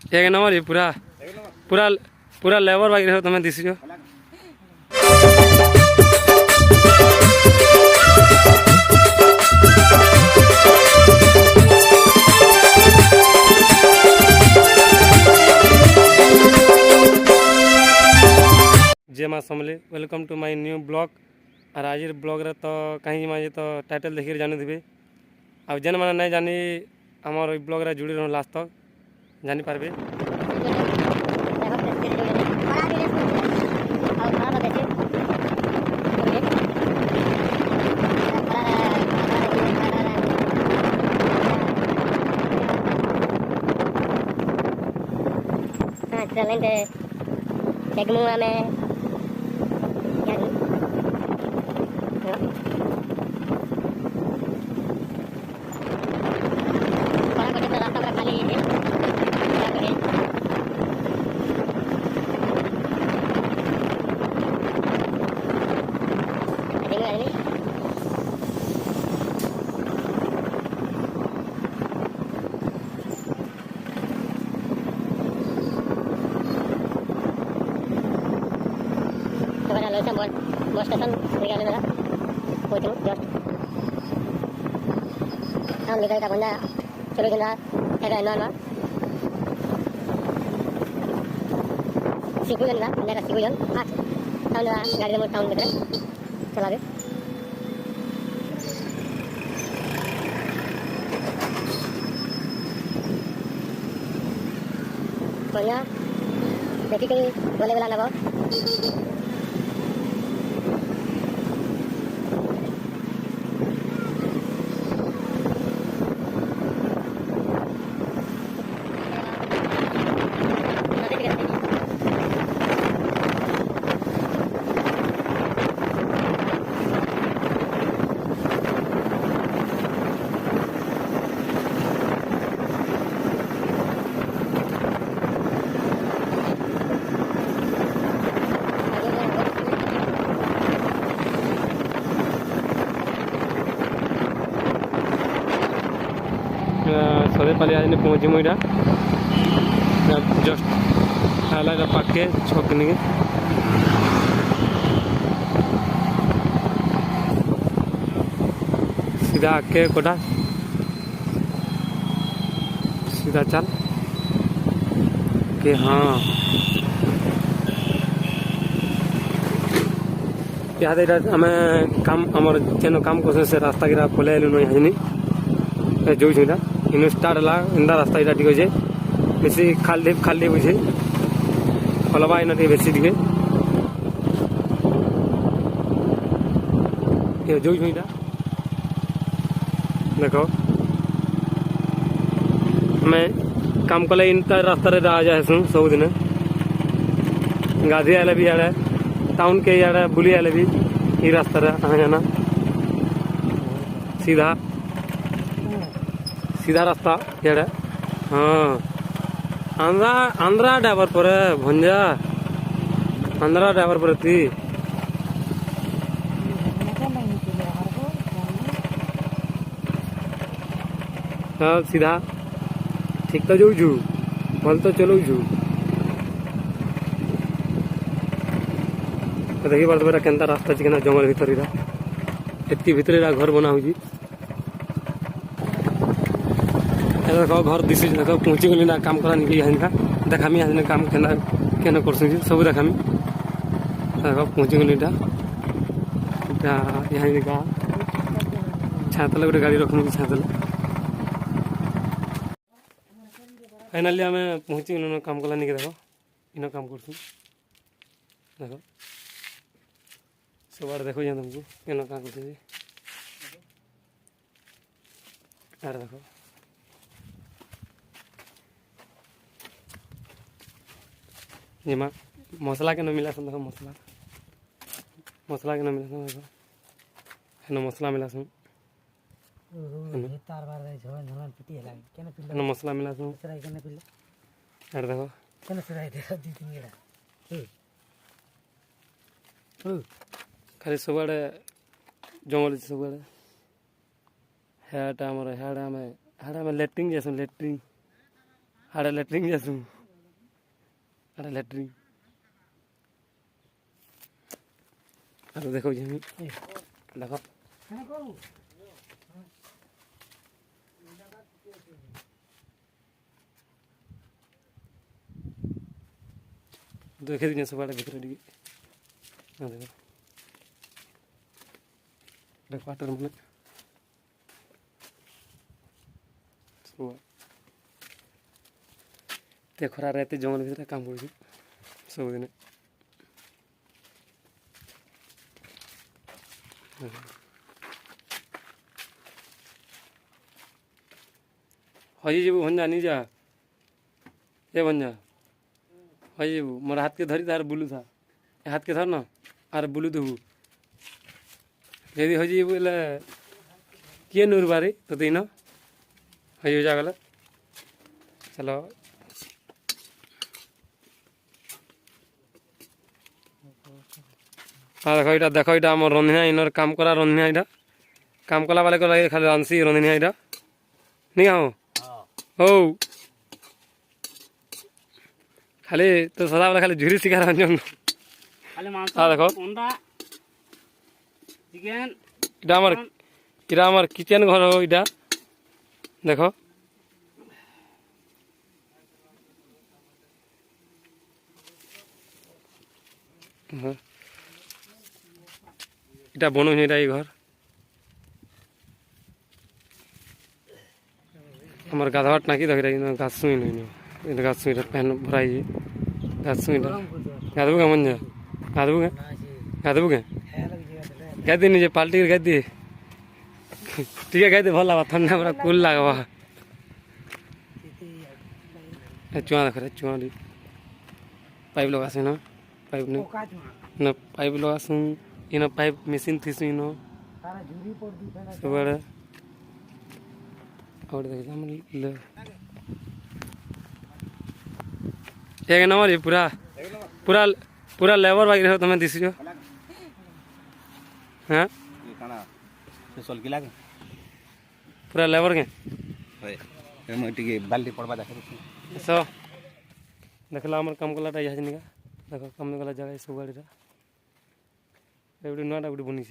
एक नंबर ये पूरा पूरा पूरा लेबर बाइक रहो तुम्हें दिस जय माँ Samalei welcome to my new blog और आज ब्लॉग रे तो कहीं माजे तो टाइटल देखिए जाने देबे अब जेन माने नहीं जानी हमार ब्लॉग रे जुड़ी रहो लास्ट तक जानी पारबे excelente segmua me yani para ko dito rasta para kali ini ini bus station निकाले मेरा कोचिंग जस्ट हम निकल का बंदा चलो जना है ना सिकुजन ना मेरा सिकुजन आज टाउन गाड़ी में टाउन में चला दे बढ़िया देखी कहीं बोले वाला ना बहुत सरेपाली आज पहुँची मुझा जस्ट आला पाके छकनी सीधा आके कोटा सीधा चल के हाँ यहाँ आम काम आमर जेन काम कर से रास्ता गिरा पलि आलु यहाँ जो इन स्टार्ट है इंदा रास्ता यहाँ टे बेसी खाली खाली बुझे हलवा इन बेसी टे जो देख मैं काम कले इन रास्ता आ जाए सब दिन गाधी आए भी इे टाउन के इे बुली आए भी ये रास्ता आ जाना सीधा सीधा रास्ता इे हाँ आंध्रा आंध्रा ड्राइवर पर भंजा आंध्रा ड्राइवर पर थी हाँ सीधा ठीक तो जाऊँ भल तो चलो देखी पार्थ बेटा केन्ता रास्ता चिकना जंगल भीतर एति भीतर घर बना हो देखो घर दिशे देख पहुँची गली ना काम करा निकली यहाँ देखामी यहाँ काम केना केना कर सब देखामी देख पहुँची गली यहाँ छातले गोटे गाड़ी रखनी छातले फाइनाली आम पहुँची गलु काम कला निक देख इन काम कर देख सब आड़े देखो तुमको केना क्या कर देखो जेमा मसला के न मिला देखो मसला मसला के न मिला देखो है मसला मिला मसला मिला देखो खाली सब आड़े जंगल सब आड़े हेटा आम हेड़ा आम लेट्रिंग जासूँ लेट्रिंग हाड़े लेट्रिंग जासूँ ଆରେ ଲାଟ୍ରିନ୍ ଆରୁ ଦେଖାଉଛି ଦେଖ ଦେଖେଇ ଦିନ ସବୁଆଡ଼େ ଭିତରେ ଟିକେ ଦେଖ କ୍ୱାର୍ଟର ମାନେ ଏତେ ଖରାରେ ଏତେ ଜଙ୍ଗଲ ଭିତରେ କାମ କରୁଛୁ ସବୁଦିନେ ହଜିଯିବୁ ଭଞ୍ଜା ନିଜା ଏ ଭଞ୍ଜା ହଜିଯିବୁ ମୋର ହାତକେ ଧରି ତାର ବୁଲୁଥା ଏ ହାତକେ ଧର ନା ଆର ବୁଲୁଥିବୁ ଯଦି ହଜିଯିବୁ ହେଲେ କିଏ ନୁରବାରି ତୋତେ ଇନ ହଜିବୁ ଯା ଗଲେ ଚାଲ हाँ देखो इटा आम रंधिना इनर काम करा रंधिना इटा काम कला बाले को लगे खाली रांसी रंधिना इटा नहीं हाँ हो खाली तो सदा वाला खाली झुरी शिकार रंजन हाँ देखो इटा आमर किचन घर हो इटा देखो हाँ इटा बनौ इटा ये घर हमार गाधवा टाँकी देख रही गाछुई नहीं गाछुई पहन भराई गाछुई गाधबू क्या मन जा गाधबू क्या गाय दी निजे पाल्टी गाय दी ठीक है गाय दे भल लगा ठंडा पूरा कूल लगवा चुआ देख रहे चुआ पाइप लगा ना पाइप नहीं ना पाइप लगा इन पाइप मेसिन थी इन सब और देख एक नंबर ये पूरा पूरा पूरा लेबर बाइक रहो तुम्हें दिशो हाँ पूरा लेबर के बाल्टी पड़वा देख सब देखला आम काम कलाटा इहा निका देख काम कला जगह सब गाड़ी नुआटा गोटे बनी